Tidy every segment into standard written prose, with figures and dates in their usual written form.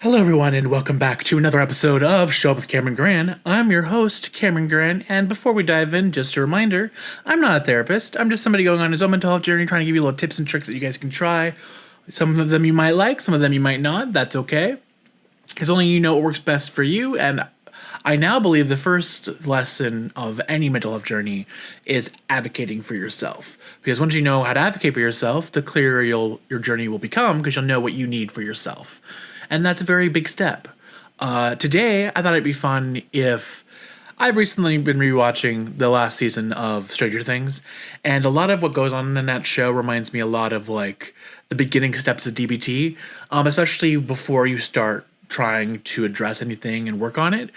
Hello, everyone, and welcome back to another episode of Show Up with Gran. I'm your host, Gran, and before we dive in, just a reminder, I'm not a therapist. I'm just somebody going on his own mental health journey, trying to give you little tips and tricks that you guys can try. Some of them you might like, some of them you might not. That's okay, because only you know what works best for you, and I now believe the first lesson of any mental health journey is advocating for yourself. Because once you know how to advocate for yourself, the clearer your journey will become, because you'll know what you need for yourself. And that's a very big step. Today, I thought it'd be fun if I've recently been rewatching the last season of Stranger Things, and a lot of what goes on in that show reminds me a lot of like the beginning steps of DBT, especially before you start trying to address anything and work on it.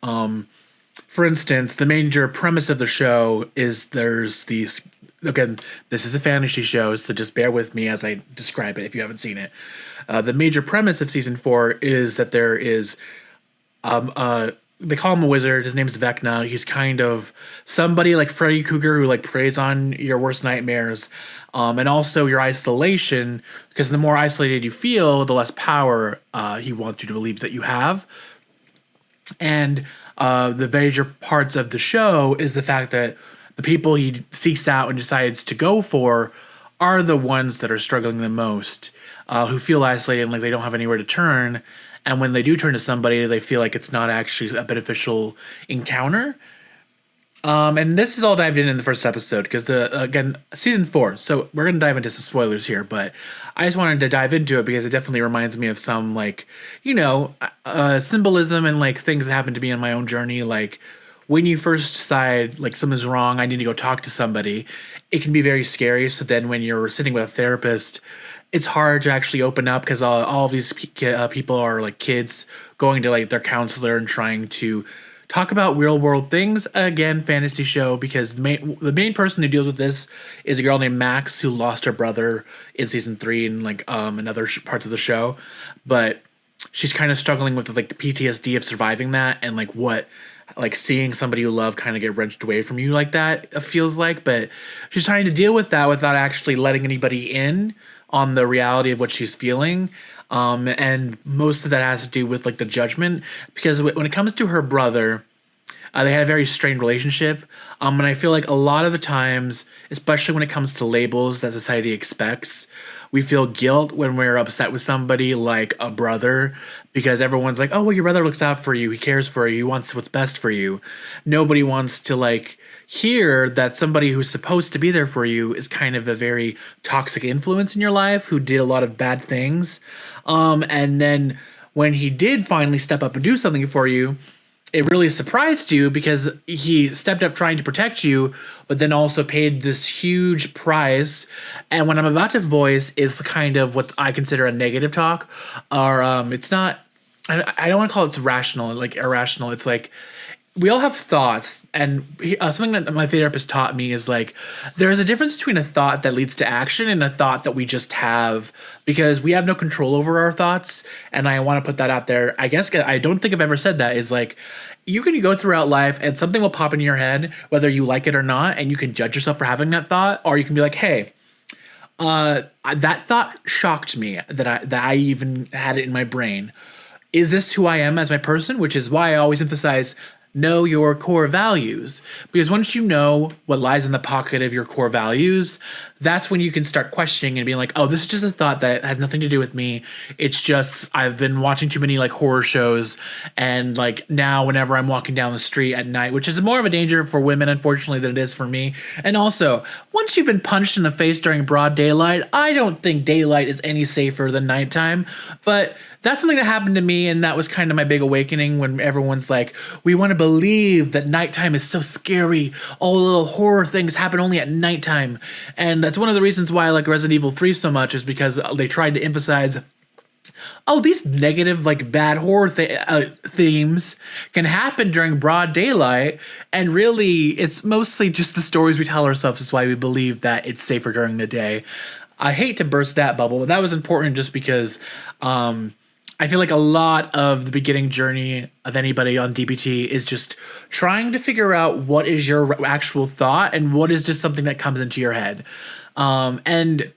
For instance, the major premise of the show is there's these. Again, this is a fantasy show, so just bear with me as I describe it if you haven't seen it. The major premise of season 4 is that there is, they call him a wizard. His name's Vecna. He's kind of somebody like Freddy Krueger who like preys on your worst nightmares, and also your isolation. Because the more isolated you feel, the less power he wants you to believe that you have. And the major parts of the show is the fact that the people he seeks out and decides to go for are the ones that are struggling the most, who feel isolated and like they don't have anywhere to turn. And when they do turn to somebody, they feel like it's not actually a beneficial encounter. And this is all dived in the first episode because again, season 4. So we're gonna dive into some spoilers here, but I just wanted to dive into it because it definitely reminds me of some like symbolism and like things that happened to me on my own journey. Like when you first decide like something's wrong, I need to go talk to somebody, it can be very scary. So then when you're sitting with a therapist, it's hard to actually open up because all of these people are like kids going to like their counselor and trying to talk about real world things. Again, fantasy show, because the main person who deals with this is a girl named Max who lost her brother in season 3 and like in other parts of the show, but she's kind of struggling with like the PTSD of surviving that and like what like seeing somebody you love kind of get wrenched away from you like that feels like. But she's trying to deal with that without actually letting anybody in on the reality of what she's feeling. And most of that has to do with like the judgment, because when it comes to her brother, they had a very strained relationship. And I feel like a lot of the times, especially when it comes to labels that society expects, we feel guilt when we're upset with somebody like a brother, because everyone's like, oh, well, your brother looks out for you. He cares for you. He wants what's best for you. Nobody wants to like hear that somebody who's supposed to be there for you is kind of a very toxic influence in your life who did a lot of bad things. And then when he did finally step up and do something for you, it really surprised you because he stepped up trying to protect you, but then also paid this huge price. And what I'm about to voice is kind of what I consider a negative talk, or it's not, I don't want to call it rational, like irrational. It's like, we all have thoughts, and something that my therapist taught me is like there's a difference between a thought that leads to action and a thought that we just have, because we have no control over our thoughts. And I want to put that out there. I guess I don't think I've ever said that, is like you can go throughout life and something will pop in your head whether you like it or not, and you can judge yourself for having that thought, or you can be like, hey, that thought shocked me that I even had it in my brain. Is this who I am as my person? Which is why I always emphasize know your core values, because once you know what lies in the pocket of your core values, that's when you can start questioning and being like, oh, this is just a thought that has nothing to do with me. It's just I've been watching too many like horror shows, and like now whenever I'm walking down the street at night, which is more of a danger for women unfortunately than it is for me. And also, once you've been punched in the face during broad daylight, I don't think daylight is any safer than nighttime. But that's something that happened to me, and that was kind of my big awakening when everyone's like, we want to believe that nighttime is so scary. All the little horror things happen only at nighttime. And that's one of the reasons why I like Resident Evil 3 so much, is because they tried to emphasize, oh, these negative, like bad horror themes can happen during broad daylight. And really, it's mostly just the stories we tell ourselves is why we believe that it's safer during the day. I hate to burst that bubble, but that was important just because I feel like a lot of the beginning journey of anybody on DBT is just trying to figure out what is your actual thought and what is just something that comes into your head. And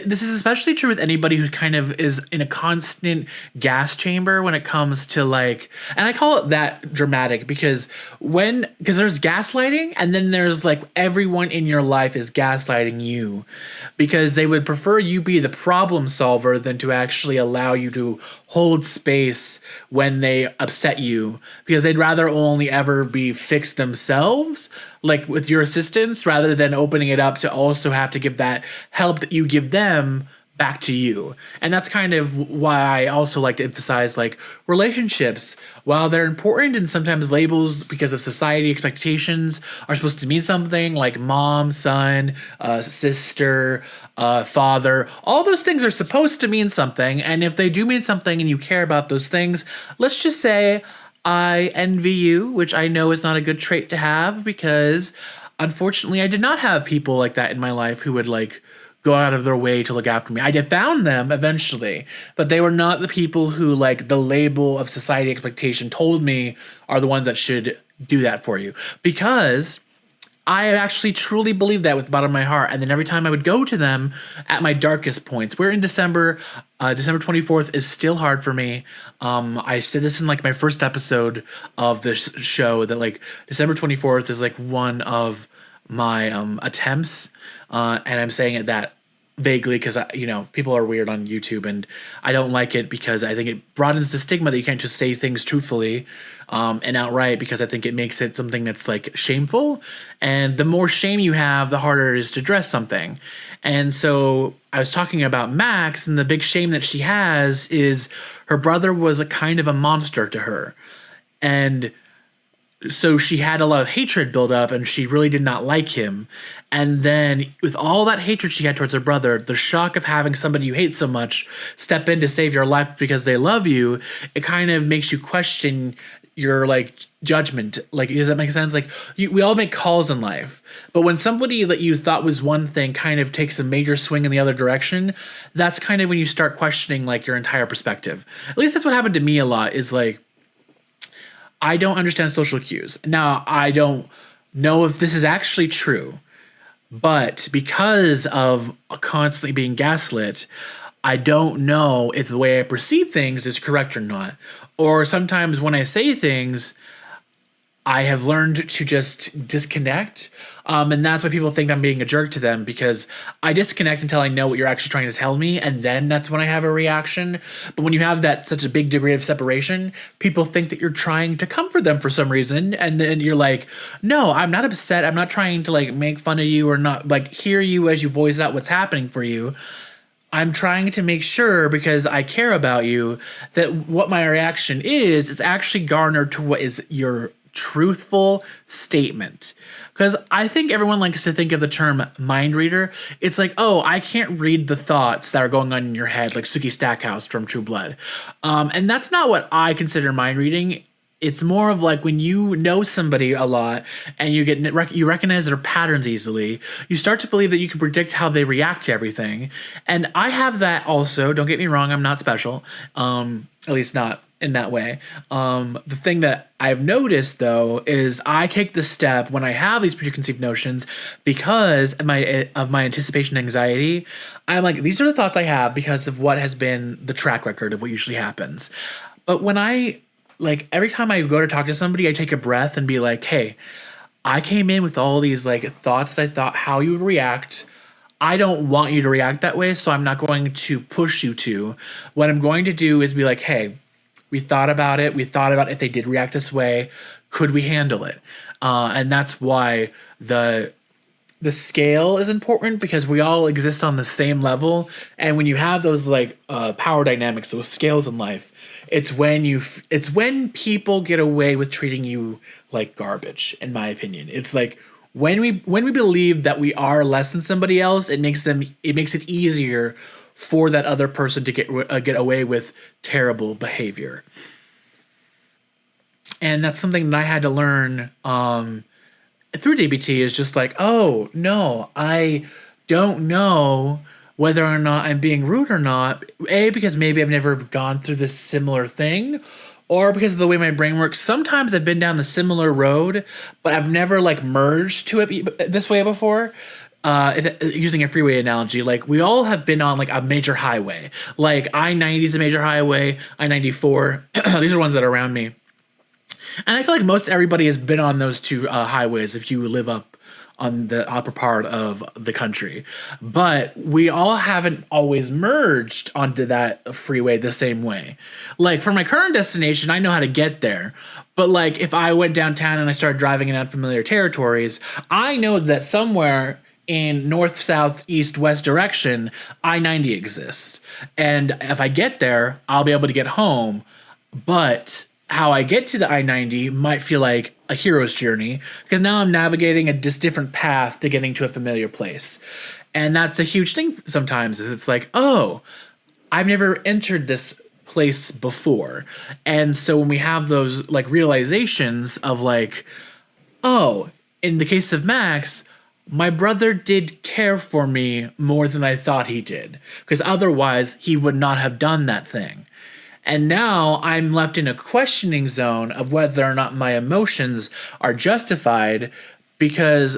this is especially true with anybody who kind of is in a constant gas chamber when it comes to like, and I call it that dramatic because there's gaslighting and then there's like everyone in your life is gaslighting you because they would prefer you be the problem solver than to actually allow you to hold space when they upset you because they'd rather only ever be fixed themselves, like with your assistance, rather than opening it up to also have to give that help that you give them back to you. And that's kind of why I also like to emphasize like relationships, while they're important and sometimes labels because of society expectations are supposed to mean something like mom, son, sister, father, all those things are supposed to mean something. And if they do mean something and you care about those things, let's just say I envy you, which I know is not a good trait to have because unfortunately I did not have people like that in my life who would like go out of their way to look after me. I did found them eventually, but they were not the people who like the label of society expectation told me are the ones that should do that for you, because I actually truly believe that with the bottom of my heart. And then every time I would go to them at my darkest points, we're in December, December 24th is still hard for me. I said this in like my first episode of this show that like December 24th is like one of my attempts. And I'm saying it that vaguely because people are weird on YouTube and I don't like it because I think it broadens the stigma that you can't just say things truthfully and outright, because I think it makes it something that's like shameful, and the more shame you have, the harder it is to address something. And so I was talking about Max, and the big shame that she has is her brother was a kind of a monster to her, and so she had a lot of hatred build up and she really did not like him. And then with all that hatred she had towards her brother, the shock of having somebody you hate so much step in to save your life because they love you, it kind of makes you question your like judgment. Like, does that make sense? Like we all make calls in life, but when somebody that you thought was one thing kind of takes a major swing in the other direction, that's kind of when you start questioning like your entire perspective. At least that's what happened to me a lot, is like, I don't understand social cues. Now, I don't know if this is actually true, but because of constantly being gaslit, I don't know if the way I perceive things is correct or not. Or sometimes when I say things, I have learned to just disconnect. And that's why people think I'm being a jerk to them, because I disconnect until I know what you're actually trying to tell me. And then that's when I have a reaction. But when you have that such a big degree of separation, people think that you're trying to comfort them for some reason. And then you're like, no, I'm not upset. I'm not trying to like make fun of you or not like hear you as you voice out what's happening for you. I'm trying to make sure, because I care about you, that what my reaction is actually garnered to what is your truthful statement. Because I think everyone likes to think of the term mind reader. It's like, oh, I can't read the thoughts that are going on in your head, like Suki Stackhouse from True Blood. And that's not what I consider mind reading. It's more of like when you know somebody a lot and you recognize their patterns easily, you start to believe that you can predict how they react to everything. And I have that also. Don't get me wrong, I'm not special, at least not in that way. The thing that I've noticed though is I take the step when I have these preconceived notions because of my anticipation anxiety. I'm like, these are the thoughts I have because of what has been the track record of what usually happens. But when like every time I go to talk to somebody, I take a breath and be like, hey, I came in with all these like thoughts that I thought how you would react. I don't want you to react that way, so I'm not going to push you to. What I'm going to do is be like, hey, we thought about it. We thought about if they did react this way, could we handle it? And that's why the scale is important, because we all exist on the same level. And when you have those like power dynamics, those scales in life, it's when people get away with treating you like garbage, in my opinion. It's like when we believe that we are less than somebody else, it makes it easier for that other person to get away with terrible behavior. And that's something that I had to learn through DBT, is just like, oh no, I don't know whether or not I'm being rude or not. A, because maybe I've never gone through this similar thing, or because of the way my brain works. Sometimes I've been down the similar road, but I've never like merged to it this way before. Using a freeway analogy, like we all have been on like a major highway, like I-90 is a major highway, I-94. These are ones that are around me, and I feel like most everybody has been on those two highways if you live up on the upper part of the country. But we all haven't always merged onto that freeway the same way. Like for my current destination, I know how to get there. But like if I went downtown and I started driving in unfamiliar territories, I know that somewhere in north, south, east, west direction, I-90 exists. And if I get there, I'll be able to get home. But how I get to the I-90 might feel like a hero's journey because now I'm navigating a just different path to getting to a familiar place. And that's a huge thing sometimes is it's like, oh, I've never entered this place before. And so when we have those like realizations of like, oh, in the case of Max, my brother did care for me more than I thought he did because otherwise he would not have done that thing. And now I'm left in a questioning zone of whether or not my emotions are justified because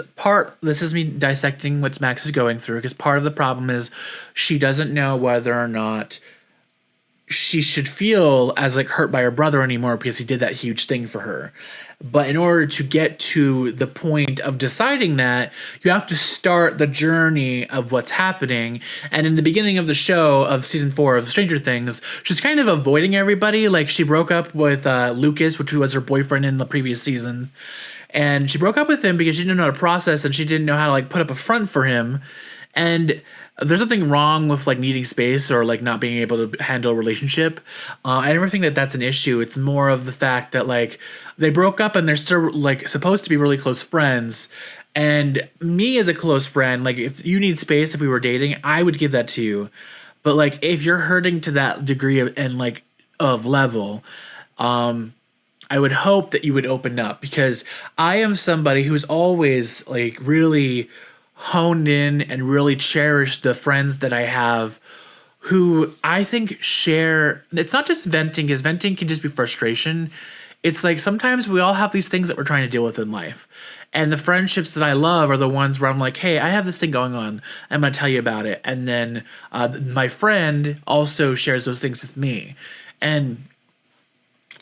this is me dissecting what Max is going through because part of the problem is she doesn't know whether or not she should feel as like hurt by her brother anymore because he did that huge thing for her. But in order to get to the point of deciding that, you have to start the journey of what's happening. And in the beginning of the show of season 4 of Stranger Things, she's kind of avoiding everybody. Like she broke up with Lucas, which was her boyfriend in the previous season. And she broke up with him because she didn't know how to process and she didn't know how to like put up a front for him. And there's nothing wrong with like needing space or like not being able to handle a relationship. I never think that that's an issue. It's more of the fact that like they broke up and they're still like supposed to be really close friends. And me as a close friend, like if you need space, if we were dating, I would give that to you. But like if you're hurting to that degree of level, I would hope that you would open up because I am somebody who's always like really honed in and really cherished the friends that I have who I think share. It's not just venting, because venting can just be frustration. It's like sometimes we all have these things that we're trying to deal with in life. And the friendships that I love are the ones where I'm like, hey, I have this thing going on. I'm going to tell you about it. And then my friend also shares those things with me. And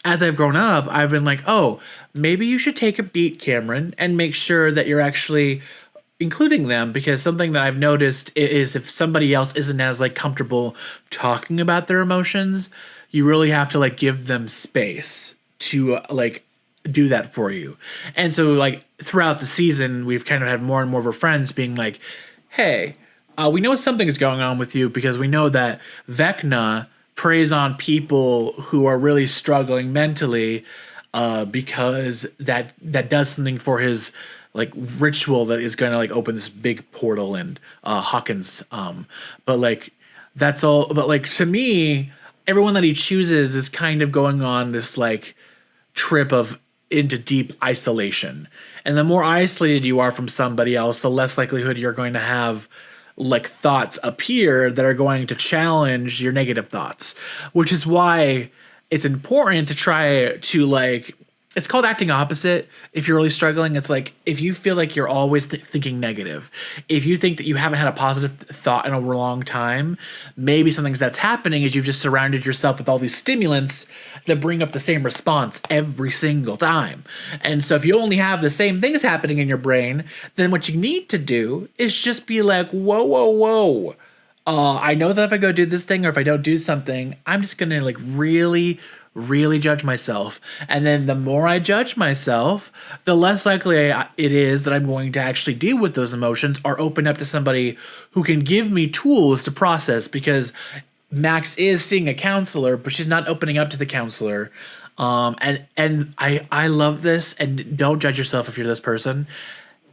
as I've grown up, I've been like, oh, maybe you should take a beat, Cameron, and make sure that you're actually including them, because something that I've noticed is if somebody else isn't as like comfortable talking about their emotions, you really have to like give them space to like do that for you. And so like throughout the season, we've kind of had more and more of our friends being like, hey, we know something is going on with you because we know that Vecna preys on people who are really struggling mentally because that does something for his like ritual that is going to like open this big portal and Hawkins. But like that's all. But like to me, everyone that he chooses is kind of going on this like trip of into deep isolation. And the more isolated you are from somebody else, the less likelihood you're going to have like thoughts appear that are going to challenge your negative thoughts, which is why it's important to try to like, it's called acting opposite. If you're really struggling, it's like if you feel like you're always thinking negative, if you think that you haven't had a positive thought in a long time, maybe something that's happening is you've just surrounded yourself with all these stimulants that bring up the same response every single time. And so if you only have the same things happening in your brain, then what you need to do is just be like, whoa, whoa, whoa. I know that if I go do this thing or if I don't do something, I'm just going to like really judge myself. And then the more I judge myself, the less likely it is that I'm going to actually deal with those emotions or open up to somebody who can give me tools to process, because Max is seeing a counselor, but she's not opening up to the counselor. And I love this, and don't judge yourself if you're this person.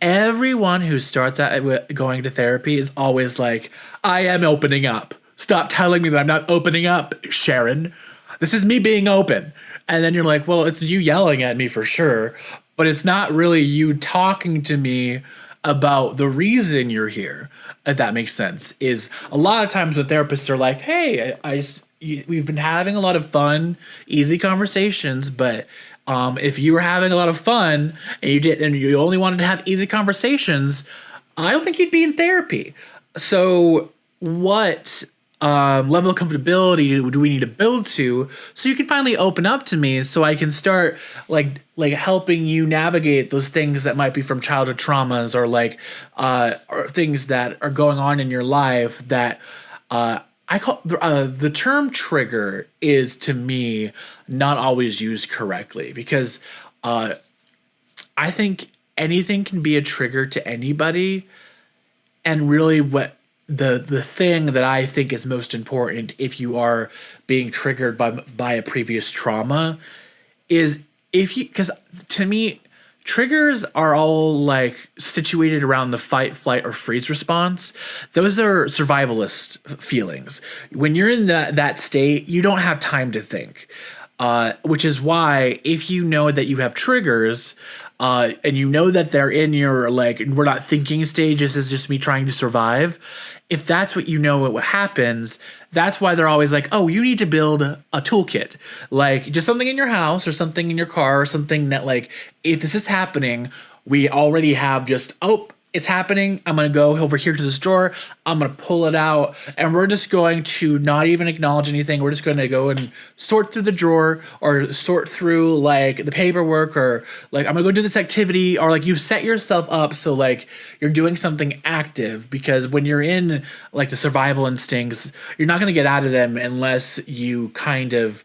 Everyone who starts out going to therapy is always like, I am opening up. Stop telling me that I'm not opening up, Sharon. This is me being open. And then you're like, well, it's you yelling at me for sure, but it's not really you talking to me about the reason you're here, if that makes sense. Is a lot of times when therapists are like, hey, we've been having a lot of fun, easy conversations, but if you were having a lot of fun and you only wanted to have easy conversations, I don't think you'd be in therapy. So, what level of comfortability do we need to build to so you can finally open up to me, so I can start like helping you navigate those things that might be from childhood traumas, or like or things that are going on in your life that I call the term trigger is to me not always used correctly, because I think anything can be a trigger to anybody. And really, what the thing that I think is most important if you are being triggered by a previous trauma is, if you, because to me, triggers are all like situated around the fight, flight, or freeze response. Those are survivalist feelings. When you're in that state, you don't have time to think. Which is why, if you know that you have triggers, and you know that they're in your, like, we're not thinking stage, this is just me trying to survive. If that's what you know what happens, that's why they're always like, oh, you need to build a toolkit, like just something in your house or something in your car or something that, like, if this is happening, we already have just, oh, it's happening. I'm going to go over here to this drawer. I'm going to pull it out, and we're just going to not even acknowledge anything. We're just going to go and sort through the drawer, or sort through like the paperwork, or like, I'm going to go do this activity, or like, you set yourself up so like you're doing something active, because when you're in like the survival instincts, you're not going to get out of them unless you kind of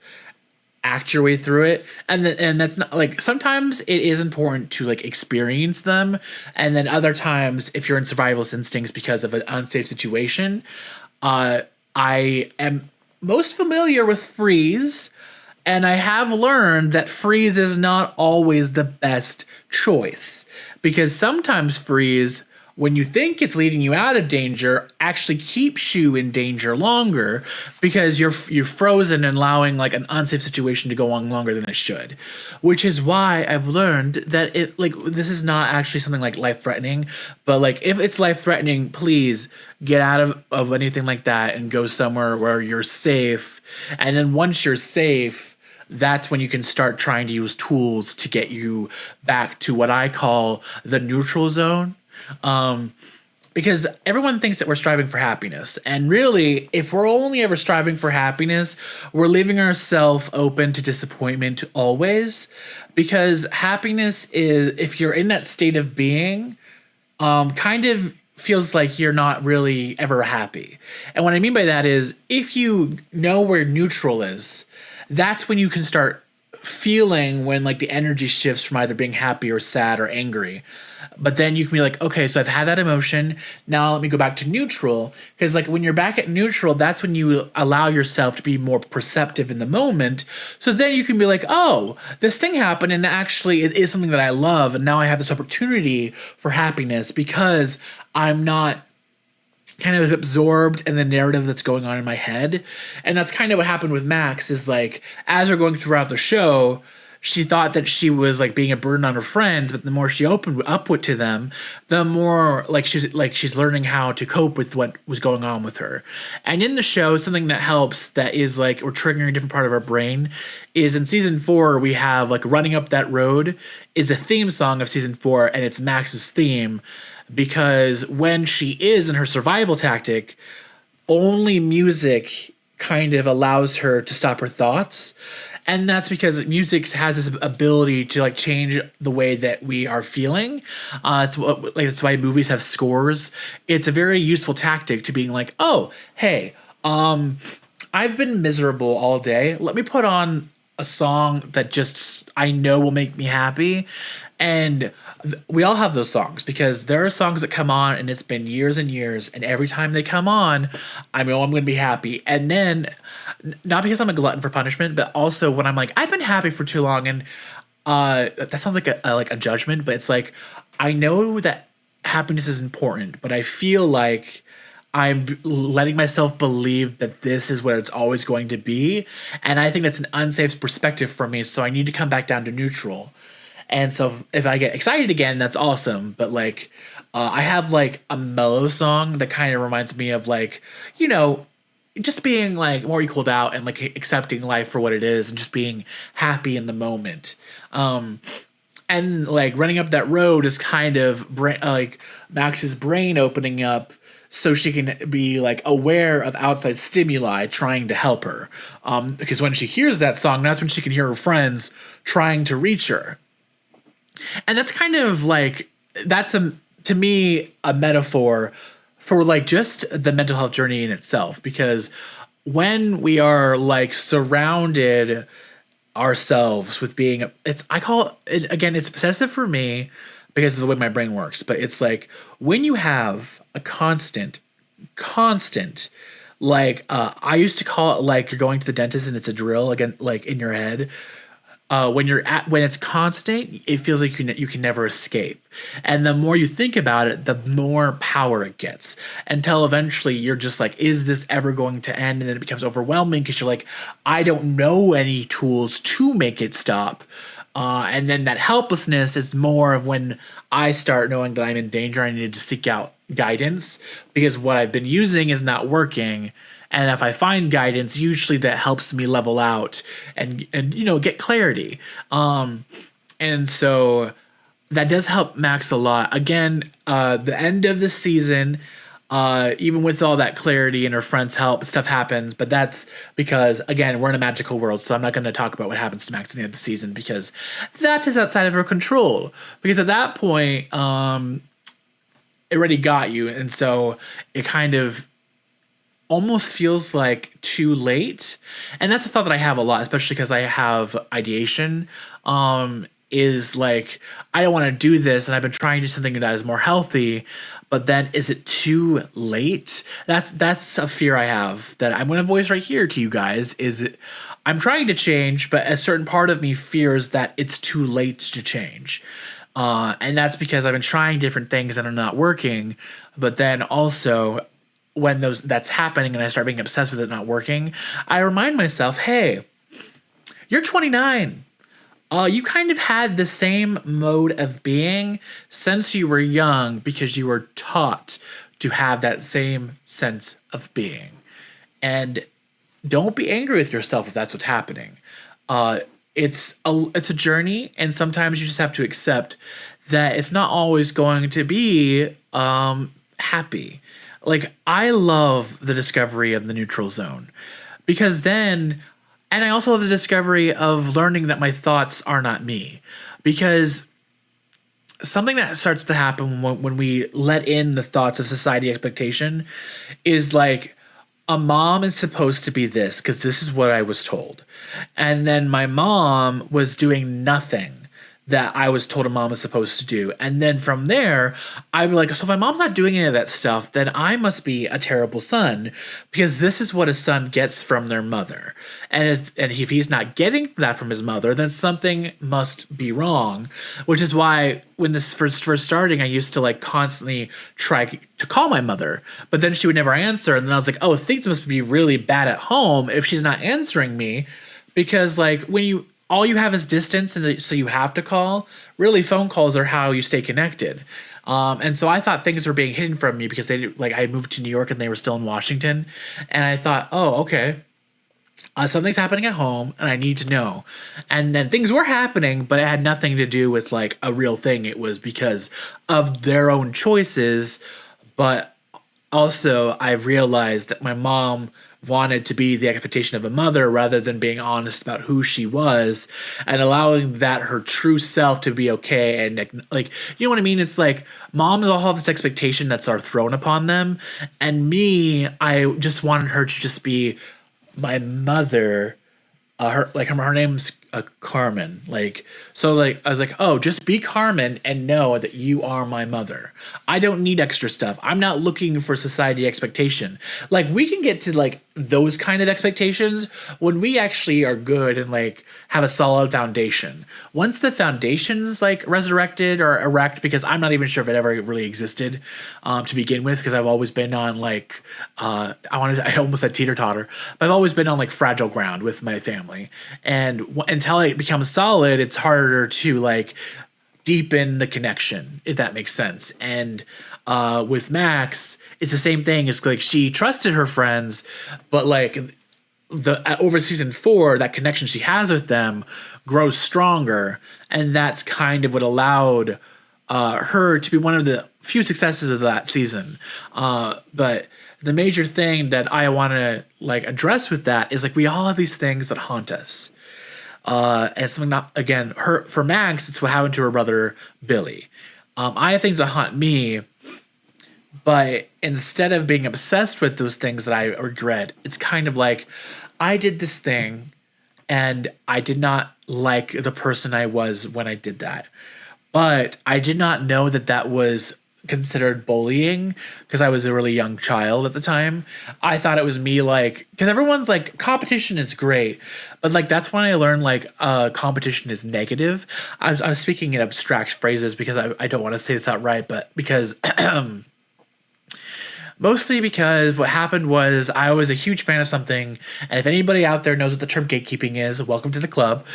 act your way through it. And that's not, like, sometimes it is important to like experience them, and then other times, if you're in survivalist instincts because of an unsafe situation, I am most familiar with freeze, and I have learned that freeze is not always the best choice, because sometimes freeze, when you think it's leading you out of danger, actually keeps you in danger longer, because you're frozen and allowing like an unsafe situation to go on longer than it should. Which is why I've learned that it, like, this is not actually something like life threatening, but like, if it's life threatening, please get out of anything like that and go somewhere where you're safe. And then once you're safe, that's when you can start trying to use tools to get you back to what I call the neutral zone. Because everyone thinks that we're striving for happiness, and really, if we're only ever striving for happiness, we're leaving ourselves open to disappointment always. Because happiness is, if you're in that state of being, kind of feels like you're not really ever happy. And what I mean by that is, if you know where neutral is, that's when you can start feeling when like the energy shifts from either being happy or sad or angry. But then you can be like, okay, so I've had that emotion. Now let me go back to neutral. Because like, when you're back at neutral, that's when you allow yourself to be more perceptive in the moment. So then you can be like, oh, this thing happened, and actually it is something that I love. And now I have this opportunity for happiness, because I'm not kind of absorbed in the narrative that's going on in my head. And that's kind of what happened with Max, is like, as we're going throughout the show, she thought that she was like being a burden on her friends, but the more she opened up with to them, the more like she's learning how to cope with what was going on with her. And in the show, something that helps, that is like, we're triggering a different part of our brain, is in season 4 we have like Running Up That Road is a theme song of season 4, and it's Max's theme, because when she is in her survival tactic, only music kind of allows her to stop her thoughts. And that's because music has this ability to like change the way that we are feeling. That's why movies have scores. It's a very useful tactic to being like, oh, hey, I've been miserable all day. Let me put on a song that just I know will make me happy. And we all have those songs, because there are songs that come on and it's been years and years, and every time they come on, I know I'm going to be happy. And then, not because I'm a glutton for punishment, but also when I'm like, I've been happy for too long, and that sounds like a judgment, but it's like, I know that happiness is important, but I feel like I'm letting myself believe that this is where it's always going to be, and I think that's an unsafe perspective for me, so I need to come back down to neutral. And so if I get excited again, that's awesome. But like, I have like a mellow song that kind of reminds me of like, you know, just being like more equaled out and like accepting life for what it is and just being happy in the moment. and like running up that road is kind of like Max's brain opening up so she can be like aware of outside stimuli trying to help her. Because when she hears that song, that's when she can hear her friends trying to reach her. And that's kind of like, that's to me a metaphor for like just the mental health journey in itself, because when we are like surrounded ourselves with being, it's, I call it, again, it's obsessive for me because of the way my brain works, but it's like when you have a constant like I used to call it like you're going to the dentist and it's a drill again, like in your head. When it's constant, it feels like you can never escape. And the more you think about it, the more power it gets, until eventually you're just like, is this ever going to end? And then it becomes overwhelming because you're like, I don't know any tools to make it stop. And then that helplessness is more of when I start knowing that I'm in danger. I need to seek out guidance because what I've been using is not working. And if I find guidance, usually that helps me level out and get clarity. And so that does help Max a lot. Again, the end of the season, even with all that clarity and her friends' help, stuff happens. But that's because, again, we're in a magical world. So I'm not going to talk about what happens to Max at the end of the season because that is outside of her control. Because at that point, it already got you. And so it kind of almost feels like too late. And that's a thought that I have a lot, especially because I have ideation. Is like, I don't want to do this, and I've been trying to do something that is more healthy, but then is it too late? That's a fear I have that I'm going to voice right here to you guys. I'm trying to change, but a certain part of me fears that it's too late to change. And that's because I've been trying different things and are not working. But then also, when that's happening and I start being obsessed with it not working, I remind myself, hey, you're 29. You kind of had the same mode of being since you were young because you were taught to have that same sense of being. And don't be angry with yourself if that's what's happening. It's a journey, and sometimes you just have to accept that it's not always going to be happy. Like, I love the discovery of the neutral zone because then, and I also love the discovery of learning that my thoughts are not me, because something that starts to happen when we let in the thoughts of society expectation is like, a mom is supposed to be this because this is what I was told. And then my mom was doing nothing that I was told a mom is supposed to do. And then from there, I'd be like, so if my mom's not doing any of that stuff, then I must be a terrible son because this is what a son gets from their mother. And if he's not getting that from his mother, then something must be wrong, which is why when this first starting, I used to like constantly try to call my mother, but then she would never answer. And then I was like, oh, things must be really bad at home if she's not answering me, because like when all you have is distance, and so you have to call. Really, phone calls are how you stay connected. And so I thought things were being hidden from me because I moved to New York and they were still in Washington, and I thought, oh, okay, something's happening at home, and I need to know. And then things were happening, but it had nothing to do with like a real thing. It was because of their own choices. But also, I've realized that my mom wanted to be the expectation of a mother rather than being honest about who she was and allowing that her true self to be okay. And like, you know what I mean? It's like moms all have this expectation that's are thrown upon them. And me, I just wanted her to just be my mother. Her name's Carmen. Like, so like, I was like, oh, just be Carmen and know that you are my mother. I don't need extra stuff. I'm not looking for society expectation. Like, we can get to like those kind of expectations when we actually are good and like have a solid foundation. Once the foundation's like resurrected or erect, because I'm not even sure if it ever really existed to begin with, because I've always been on like I almost said teeter totter, but I've always been on like fragile ground with my family, and until it becomes solid, it's harder to like deepen the connection, if that makes sense. And with Max, it's the same thing. It's like she trusted her friends, but like the over season 4, that connection she has with them grows stronger, and that's kind of what allowed her to be one of the few successes of that season. But the major thing that I want to like address with that is like we all have these things that haunt us. And something not again her for Max, it's what happened to her brother Billy. I have things that haunt me, but instead of being obsessed with those things that I regret, it's kind of like I did this thing and I did not like the person I was when I did that. But I did not know that that was considered bullying because I was a really young child at the time. I thought it was me like because everyone's like competition is great, but like that's when I learned like competition is negative. I'm speaking in abstract phrases because I don't want to say this outright, but because mostly because what happened was I was a huge fan of something, and if anybody out there knows what the term gatekeeping is, welcome to the club.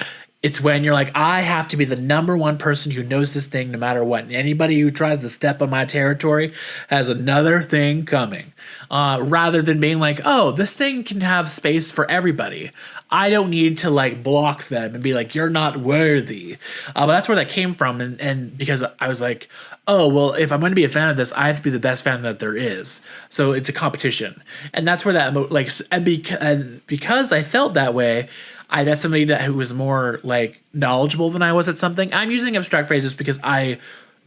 It's when you're like, I have to be the number one person who knows this thing no matter what. And anybody who tries to step on my territory has another thing coming. Rather than being like, oh, this thing can have space for everybody. I don't need to like block them and be like, you're not worthy. But that's where that came from. And because I was like, oh, well, if I'm going to be a fan of this, I have to be the best fan that there is. So it's a competition. And that's where that, like, and because I felt that way, I met somebody who was more like knowledgeable than I was at something. I'm using abstract phrases because I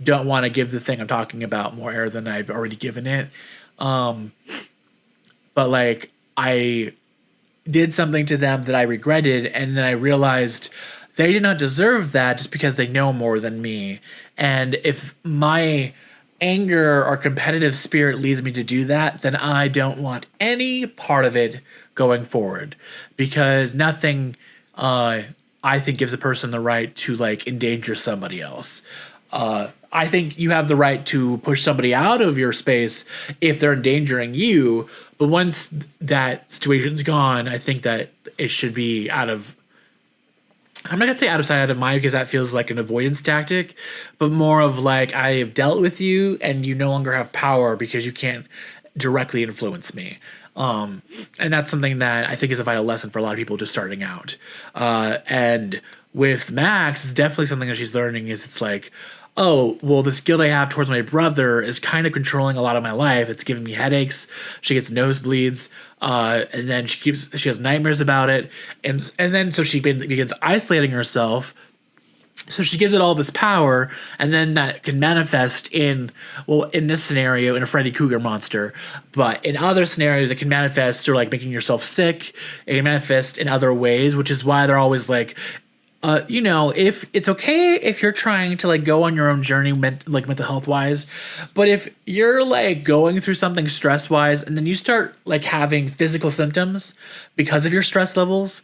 don't want to give the thing I'm talking about more air than I've already given it. But like I did something to them that I regretted, and then I realized they did not deserve that just because they know more than me. And if my anger or competitive spirit leads me to do that, then I don't want any part of it going forward, because nothing I think gives a person the right to like endanger somebody else. I think you have the right to push somebody out of your space if they're endangering you, but once that situation's gone, I think that it should be out of, I'm not gonna say out of sight, out of mind, because that feels like an avoidance tactic, but more of like I have dealt with you and you no longer have power because you can't directly influence me. And that's something that I think is a vital lesson for a lot of people just starting out. And with Max, it's definitely something that she's learning is it's like, oh, well, this guilt I have towards my brother is kind of controlling a lot of my life. It's giving me headaches. She gets nosebleeds. And then she has nightmares about it. And then so she begins isolating herself. So she gives it all this power, and then that can manifest in, well, in this scenario, in a Freddy Krueger monster. But in other scenarios, it can manifest through like making yourself sick. It can manifest in other ways, which is why they're always like, if it's okay if you're trying to like go on your own journey, mental health wise, but if you're like going through something stress wise and then you start like having physical symptoms because of your stress levels,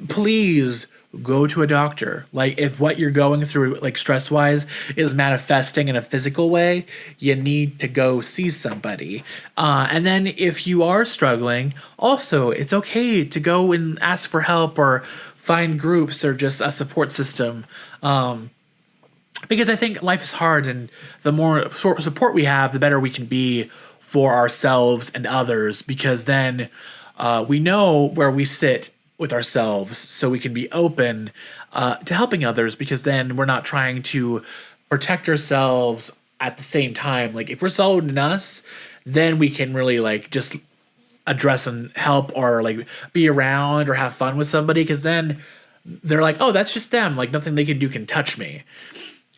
please go to a doctor. Like if what you're going through like stress wise is manifesting in a physical way, you need to go see somebody. And then if you are struggling, also it's okay to go and ask for help or find groups or just a support system. Because I think life is hard, and the more support we have, the better we can be for ourselves and others, because then we know where we sit with ourselves, so we can be open to helping others, because then we're not trying to protect ourselves at the same time. Like if we're solid in us, then we can really like just address and help or like be around or have fun with somebody, because then they're like, oh, that's just them, like nothing they can do can touch me.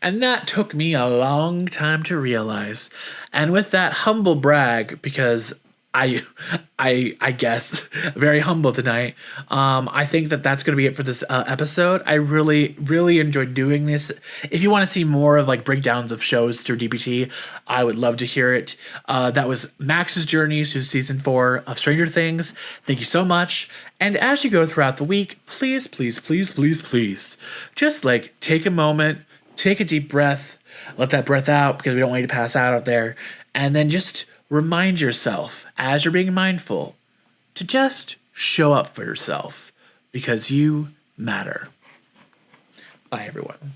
And that took me a long time to realize. And with that humble brag, because I guess very humble tonight. I think that that's going to be it for this episode. I really, really enjoyed doing this. If you want to see more of like breakdowns of shows through DBT, I would love to hear it. That was Max's journey through season 4 of Stranger Things. Thank you so much. And as you go throughout the week, please, please, please, please, please, just like take a moment, take a deep breath, let that breath out because we don't want you to pass out there, and then just remind yourself, as you're being mindful, to just show up for yourself because you matter. Bye, everyone.